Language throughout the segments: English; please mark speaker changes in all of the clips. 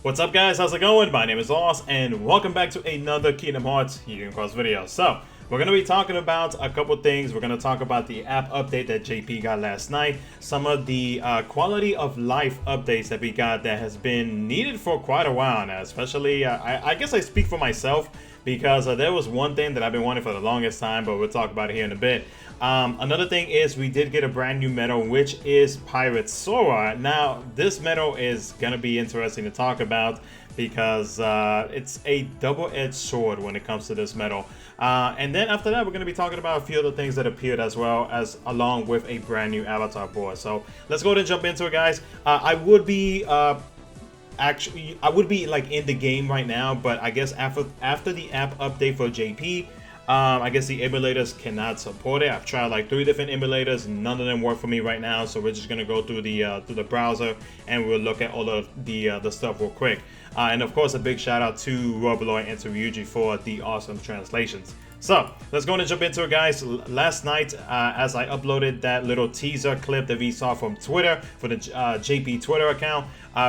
Speaker 1: What's up guys, how's it going? My name is Lost and welcome back to another Kingdom Hearts Cross video. So, we're going to be talking about a couple things. We're going to talk about the app update that JP got last night, some of the quality of life updates that we got that has been needed for quite a while now, especially, I guess I speak for myself because there was one thing that I've been wanting for the longest time, but we'll talk about it here in a bit. Another thing is we did get a brand new medal, which is Pirate Sora. Now, this medal is going to be interesting to talk about because it's a double-edged sword when it comes to this medal. And then after that, we're going to be talking about a few other things that appeared as well as along with a brand new avatar board. So let's go ahead and jump into it, guys. I would be like in the game right now, but I guess after the app update for JP, I guess the emulators cannot support it. I've tried like 3 different emulators, none of them work for me right now. So we're just gonna go through the browser and we'll look at all of the stuff real quick. And of course, a big shout out to Roboloid and to Ryuji for the awesome translations. So let's go and jump into it, guys. Last night, as I uploaded that little teaser clip that we saw from Twitter for the JP Twitter account,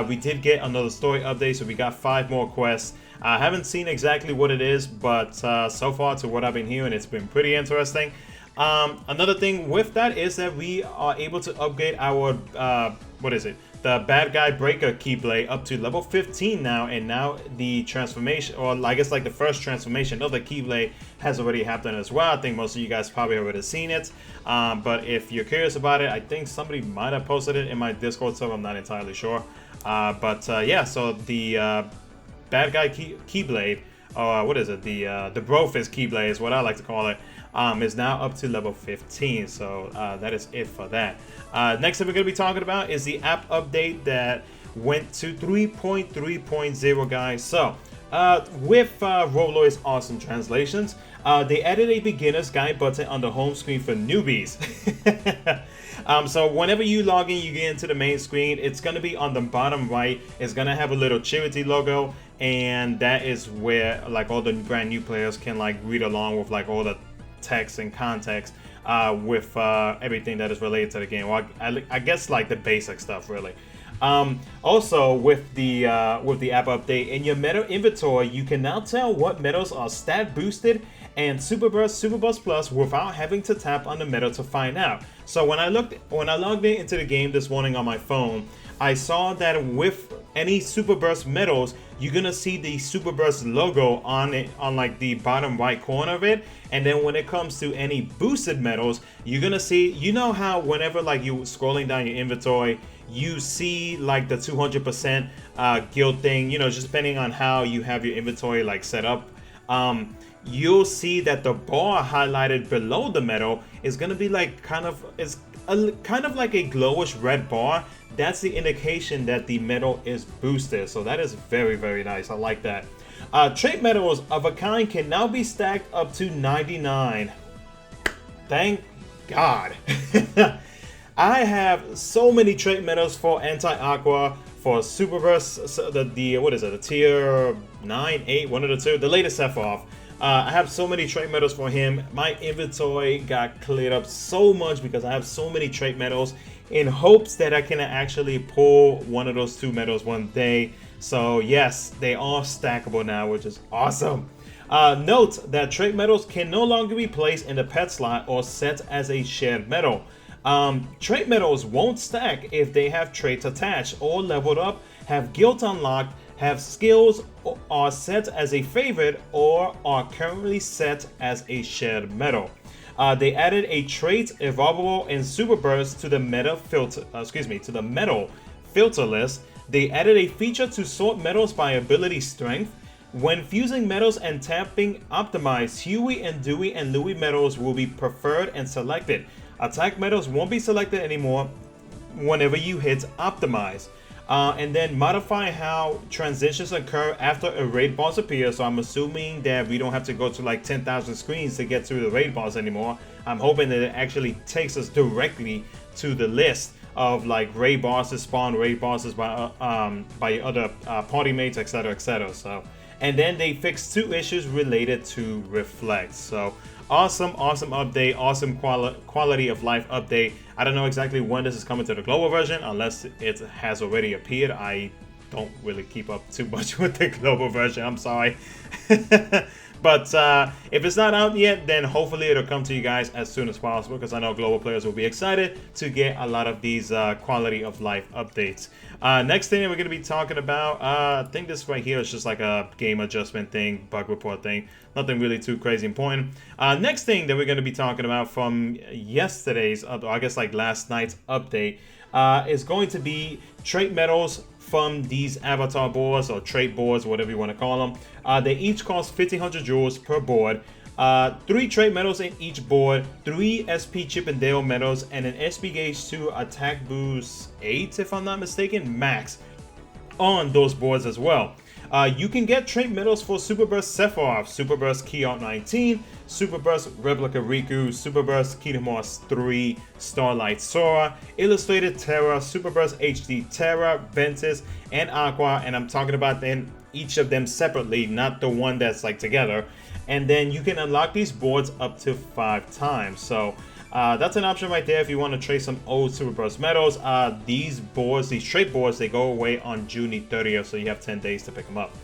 Speaker 1: we did get another story update. So we got 5 more quests. I haven't seen exactly what it is, but so far to what I've been hearing, it's been pretty interesting. Another thing with that is that we are able to upgrade our, the bad guy breaker keyblade up to level 15 now, and now the transformation, or I guess like the first transformation of the keyblade has already happened as well. I think most of you guys probably already seen it, but if you're curious about it, I think somebody might have posted it in my Discord server, I'm not entirely sure. Yeah, so the bad guy keyblade, or the Brofist keyblade is what I like to call it, is now up to level 15. So that is it for that. Next thing we're going to be talking about is the app update that went to 3.3.0, guys. So with Roboloid's awesome translations, they added a beginner's guide button on the home screen for newbies. So whenever you log in, you get into the main screen, it's going to be on the bottom right. It's going to have a little charity logo, and that is where like all the brand new players can like read along with like all the text and context with everything that is related to the game. Well, I guess like the basic stuff really. Also with the app update, in your medal inventory, you can now tell what medals are stat boosted and Super Burst Plus without having to tap on the medal to find out. So when I logged into the game this morning on my phone, I saw that with any Super Burst medals, you're gonna see the Super Burst logo on it, on like the bottom right corner of it. And then when it comes to any boosted medals, you're gonna see, you know how whenever like you scrolling down your inventory, you see like the 200% guild thing, you know, just depending on how you have your inventory like set up. You'll see that the bar highlighted below the medal is gonna be like kind of like a glowish red bar. That's the indication that the medal is boosted. So that is very, very nice. I like that. Trait medals of a kind can now be stacked up to 99. Thank God. I have so many trait medals for Anti-Aqua, for Super Burst, the tier 9, 8, one of the two, the latest Sephiroth. I have so many trait medals for him. My inventory got cleared up so much because I have so many trait medals, in hopes that I can actually pull one of those 2 medals one day. So yes, they are stackable now, which is awesome. Note that trait medals can no longer be placed in the pet slot or set as a shared medal. Trait medals won't stack if they have traits attached or leveled up, have guild unlocked, have skills, are set as a favorite, or are currently set as a shared medal. They added a trait evolvable in Super Burst to the medal filter list. They added a feature to sort medals by ability strength. When fusing medals and tapping optimize, Huey and Dewey and Louie medals will be preferred and selected. Attack medals won't be selected anymore whenever you hit optimize. And then modify how transitions occur after a raid boss appears. So I'm assuming that we don't have to go to like 10,000 screens to get to the raid boss anymore. I'm hoping that it actually takes us directly to the list of like raid bosses, spawn raid bosses by other party mates, etc, etc. So, and then they fixed 2 issues related to Reflect. So awesome update, awesome quality of life update. I don't know exactly when this is coming to the global version, unless it has already appeared. I don't really keep up too much with the global version. I'm sorry. But if it's not out yet, then hopefully it'll come to you guys as soon as possible, because I know global players will be excited to get a lot of these quality of life updates. Next thing that we're going to be talking about, I think this right here is just like a game adjustment thing, bug report thing. Nothing really too crazy important. Next thing that we're going to be talking about from yesterday's, I guess like last night's update, is going to be trait medals from these avatar boards or trait boards, whatever you want to call them. They each cost 1500 jewels per board. 3 trait medals in each board, 3 SP Chip and Dale medals, and an SP Gauge 2 attack boost 8, if I'm not mistaken, max on those boards as well. You can get trait medals for Super Burst Sephiroth, Super Burst KH 19, Super Burst Replica Riku, Super Burst Kingdom Hearts 3, Starlight Sora, Illustrated Terra, Super Burst HD Terra, Ventus, and Aqua, and I'm talking about then each of them separately, not the one that's like together. And then you can unlock these boards up to 5 times. So that's an option right there if you want to trade some old Super Burst medals. These boards, these trait boards, they go away on June 30th, so you have 10 days to pick them up.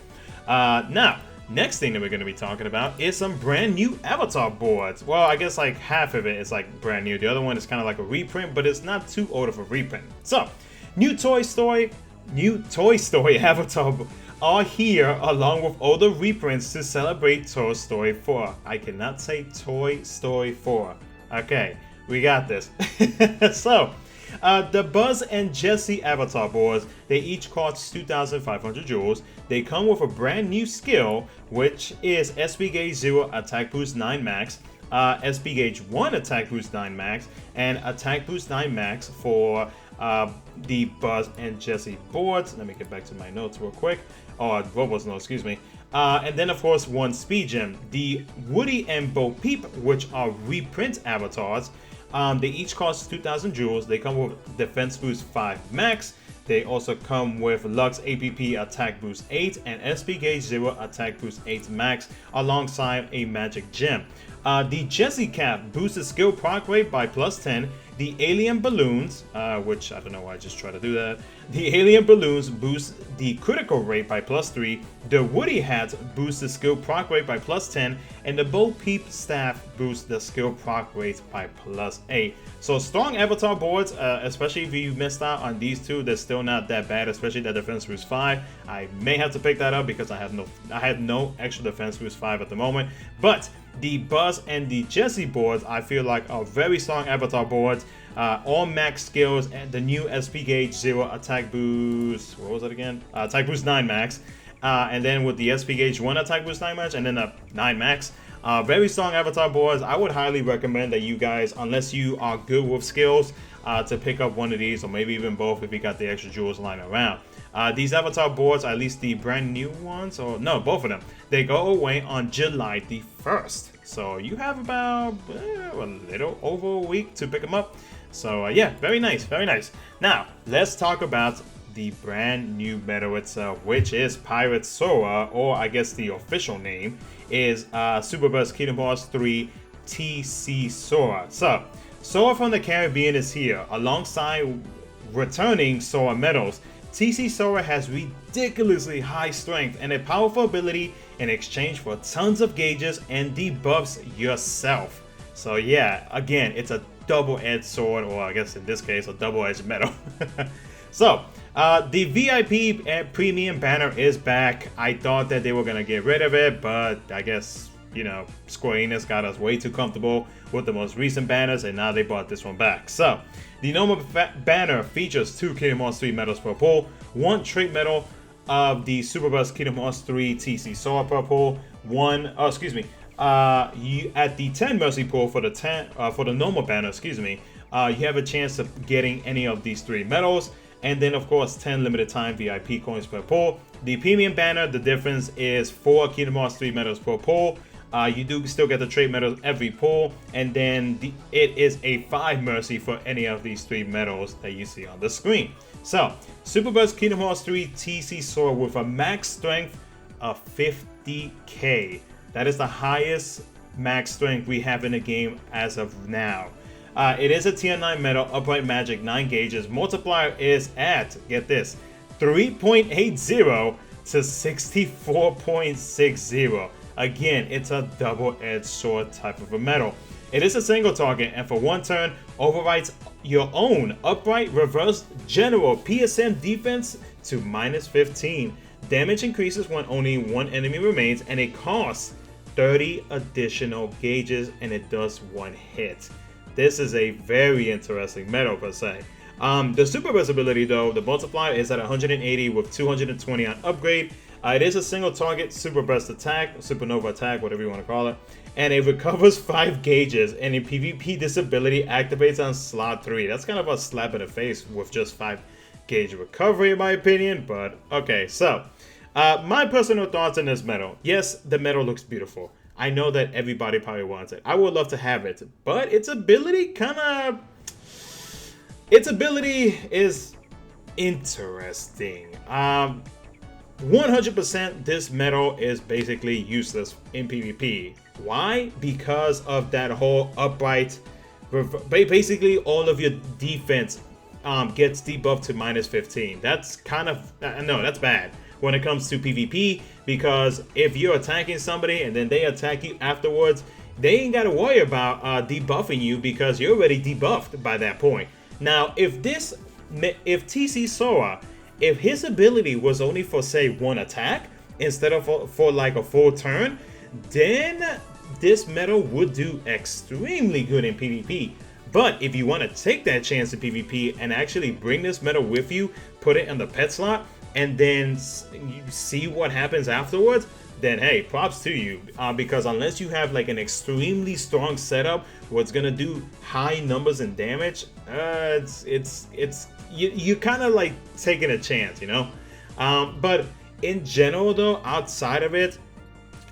Speaker 1: Now, next thing that we're going to be talking about is some brand new avatar boards. Well, I guess like half of it is like brand new. The other one is kind of like a reprint, but it's not too old of a reprint. So, new Toy Story avatar are here along with all the reprints to celebrate Toy Story 4. I cannot say Toy Story 4. Okay, we got this. So, the Buzz and Jessie avatar boards, they each cost 2,500 jewels. They come with a brand new skill, which is SP Gauge 0 Attack Boost 9 Max, SP Gauge 1 Attack Boost 9 Max, and Attack Boost 9 Max for the Buzz and Jessie boards. Let me get back to my notes real quick. Oh, Robo's notes, excuse me. And then, of course, 1 Speed Gem. The Woody and Bo Peep, which are reprint avatars, they each cost 2,000 jewels. They come with Defense Boost 5 Max. They also come with Lux APP Attack Boost 8 and SP Gauge 0 Attack Boost 8 Max alongside a Magic Gem. The Jessie Cap boosts the skill proc rate by +10. The Alien Balloons, which I don't know why I just tried to do that. The Alien Balloons boost the critical rate by +3. The Woody Hat boosts the skill proc rate by +10. And the Bo Peep Staff boosts the skill proc rate by +8. So strong avatar boards, especially if you missed out on these two, they're still not that bad, especially the Defense Boost 5. I may have to pick that up because I have no extra Defense Boost 5 at the moment. But the Buzz and the Jessie boards, I feel like, are very strong avatar boards. All max skills and the new SP Gauge 0 Attack Boost. What was it again? Attack Boost 9 Max. And then with the SP Gauge 1 Attack Boost 9 Max and then a 9 Max. Very strong avatar boards. I would highly recommend that you guys, unless you are good with skills, to pick up one of these, or maybe even both if you got the extra jewels lying around. These avatar boards, at least the brand new ones, or no, both of them, they go away on July the 1st. So you have about a little over a week to pick them up. So yeah, very nice, very nice. Now, let's talk about the brand new medal itself, which is Pirate Sora, or I guess the official name is Super Burst Kingdom Hearts 3 TC Sora. So, Sora from the Caribbean is here, alongside returning Sora medals. TC Sora has ridiculously high strength and a powerful ability in exchange for tons of gauges and debuffs yourself. So yeah, again, it's a double-edged sword, or I guess in this case, a double-edged medal. So, the VIP and Premium banner is back. I thought that they were going to get rid of it, but I guess, you know, Square Enix got us way too comfortable with the most recent banners, and now they brought this one back. So, the normal banner features 2 Kingdom Hearts 3 medals per pull, 1 trait medal of the Super Burst Kingdom Hearts 3 TC Sora per pull, at the 10 Mercy pull for the normal banner, you have a chance of getting any of these 3 medals, and then of course 10 limited time VIP coins per pull. The Premium banner, the difference is 4 Kingdom Hearts 3 medals per pull. You do still get the trait medals every pull, and then it is a 5 Mercy for any of these 3 medals that you see on the screen. So, Super Burst Kingdom Hearts 3 TC Sora with a max strength of 50k. That is the highest max strength we have in the game as of now. It is a tier 9 medal, upright magic, 9 gauges. Multiplier is at, get this, 3.80 to 64.60. Again, it's a double-edged sword type of a medal. It is a single target, and for 1 turn, overwrites your own upright reverse general PSM defense to -15. Damage increases when only 1 enemy remains, and it costs 30 additional gauges, and it does 1 hit. This is a very interesting medal per se. The super burst ability though, the multiplier is at 180 with 220 on upgrade. It is a single target super burst attack, supernova attack, whatever you want to call it, and it recovers 5 gauges, and in PvP this ability activates on slot 3. That's kind of a slap in the face with just 5 gauge recovery in my opinion, but okay. So my personal thoughts on this medal. Yes, the medal looks beautiful. I know that everybody probably wants it. I would love to have it, but its ability is interesting. 100% this medal is basically useless in PvP. Why? Because of that whole upright, basically all of your defense gets debuffed to -15. That's kind of, no, that's bad when it comes to PvP, because if you're attacking somebody and then they attack you afterwards, they ain't got to worry about debuffing you because you're already debuffed by that point. Now, if TC Sora, if his ability was only for say 1 attack instead of for like a full turn, then this medal would do extremely good in PvP. But if you want to take that chance in PvP and actually bring this medal with you, put it in the pet slot, and then you see what happens afterwards, then hey, props to you, because unless you have like an extremely strong setup where it's gonna do high numbers and damage, you kind of like taking a chance, you know. But in general though, outside of it,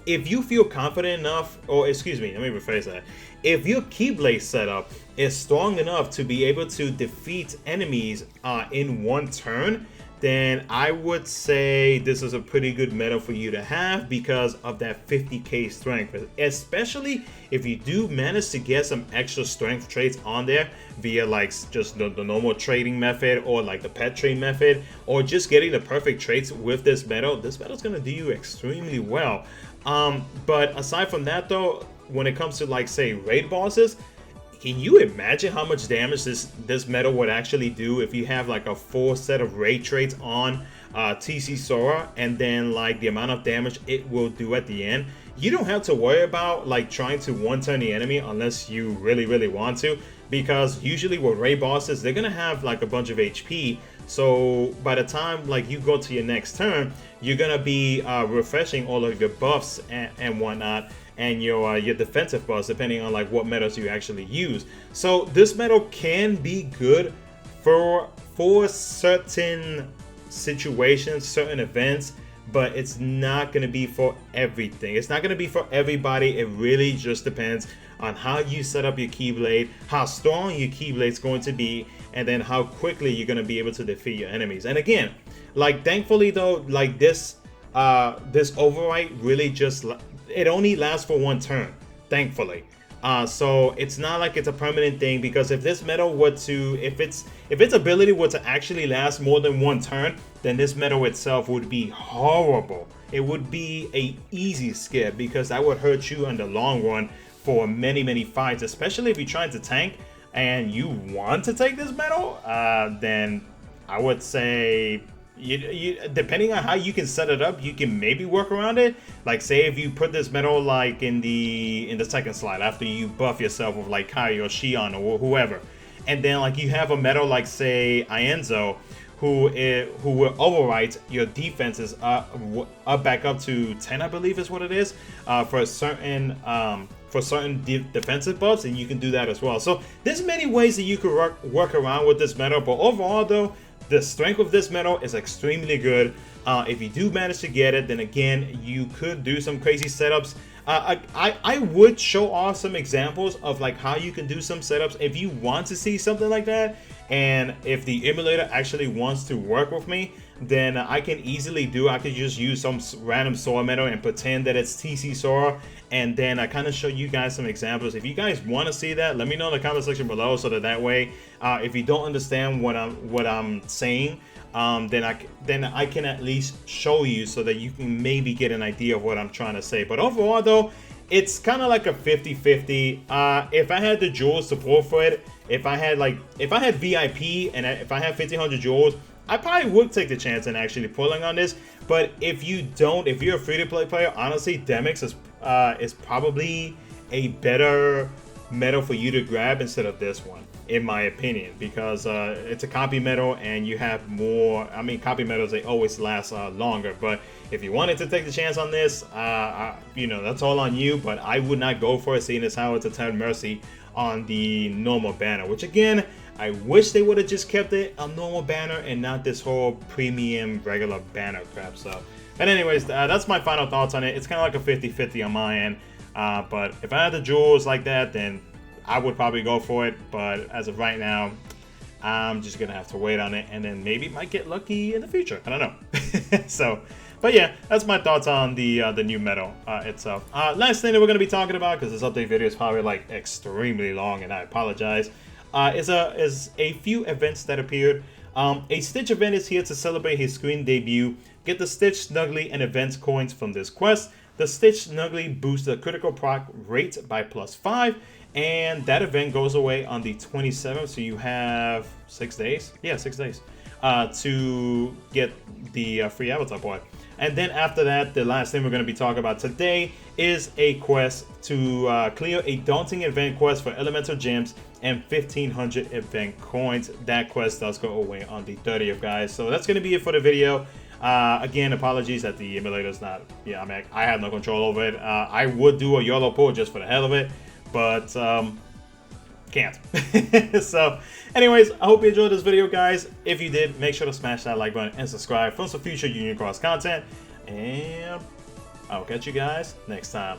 Speaker 1: if you feel confident enough, or excuse me, let me rephrase that. If your Keyblade setup is strong enough to be able to defeat enemies in 1 turn, then I would say this is a pretty good medal for you to have because of that 50k strength, especially if you do manage to get some extra strength traits on there via like just the normal trading method or like the pet trade method, or just getting the perfect traits with this medal. This medal is going to do you extremely well. But aside from that though, when it comes to like say raid bosses, can you imagine how much damage this medal would actually do if you have like a full set of raid traits on TC Sora, and then like the amount of damage it will do at the end? You don't have to worry about like trying to 1-turn the enemy unless you really want to, because usually with raid bosses, they're gonna have like a bunch of HP. So by the time like you go to your next turn, you're gonna be refreshing all of your buffs and whatnot, and your defensive buffs, depending on like what medals you actually use. So this medal can be good for certain situations, certain events, but it's not going to be for everything. It's not going to be for everybody. It really just depends on how you set up your Keyblade, how strong your Keyblade is going to be, and then how quickly you're going to be able to defeat your enemies. And again, like thankfully though, like this overwrite really just, it only lasts for 1 turn, thankfully. So it's not like it's a permanent thing, because if this medal were to, if its ability were to actually last more than 1 turn, then this medal itself would be horrible. It would be a easy skip, because that would hurt you in the long run for many fights, especially if you're trying to tank and you want to take this medal. Then I would say, depending on how you can set it up, you can maybe work around it. Like say if you put this medal like in the second slot after you buff yourself with like Kai or Shion or whoever, and then like you have a medal like say Ienzo who will overwrite your defenses up back up to 10, I believe is what it is, for certain defensive buffs, and you can do that as well. So there's many ways that you could work around with this medal, but overall though, the strength of this medal is extremely good. If you do manage to get it, then again, you could do some crazy setups. I would show off some examples of like how you can do some setups if you want to see something like that. And if the emulator actually wants to work with me, then I can easily do. I could just use some random Sora medal and pretend that it's TC Sora, and then I kind of show you guys some examples. If you guys want to see that, let me know in the comment section below, so that way, if you don't understand what I'm saying, then I can at least show you so that you can maybe get an idea of what I'm trying to say. But overall though, it's kind of like a 50-50. If I had the jewels support for it, if I had VIP and if I had 1500 jewels, I probably would take the chance in actually pulling on this. But if you don't, if you're a free-to-play player, honestly, Demix is probably a better medal for you to grab instead of this one, in my opinion, because it's a copy medal and you have more. I mean, copy medals, they always last longer, but if you wanted to take the chance on this, you know, that's all on you, but I would not go for it, seeing as how it's a 10 mercy on the normal banner, which again, I wish they would have just kept it a normal banner and not this whole premium regular banner crap. So, but anyways, that's my final thoughts on it. It's kind of like a 50-50 on my end. But if I had the jewels like that, then I would probably go for it. But as of right now, I'm just gonna have to wait on it, and then maybe might get lucky in the future. I don't know. So, but yeah, that's my thoughts on the new medal itself. Last thing that we're gonna be talking about, because this update video is probably like extremely long, and I apologize, is a few events that appeared. A Stitch event is here to celebrate his screen debut. Get the Stitch Snuggly and events coins from this quest. The Stitch Snuggly boosts the critical proc rate by +5, and that event goes away on the 27th, so you have 6 days? Yeah, 6 days to get the free avatar boy. And then after that, the last thing we're going to be talking about today is a quest to clear a daunting event quest for elemental gems and 1500 event coins. That quest does go away on the 30th, guys. So that's going to be it for the video. Again, apologies that the emulator's not, yeah, I mean, I have no control over it. I would do a YOLO pull just for the hell of it, but can't. So anyways, I hope you enjoyed this video, guys. If you did, make sure to smash that like button and subscribe for some future Union Cross content, and I'll catch you guys next time.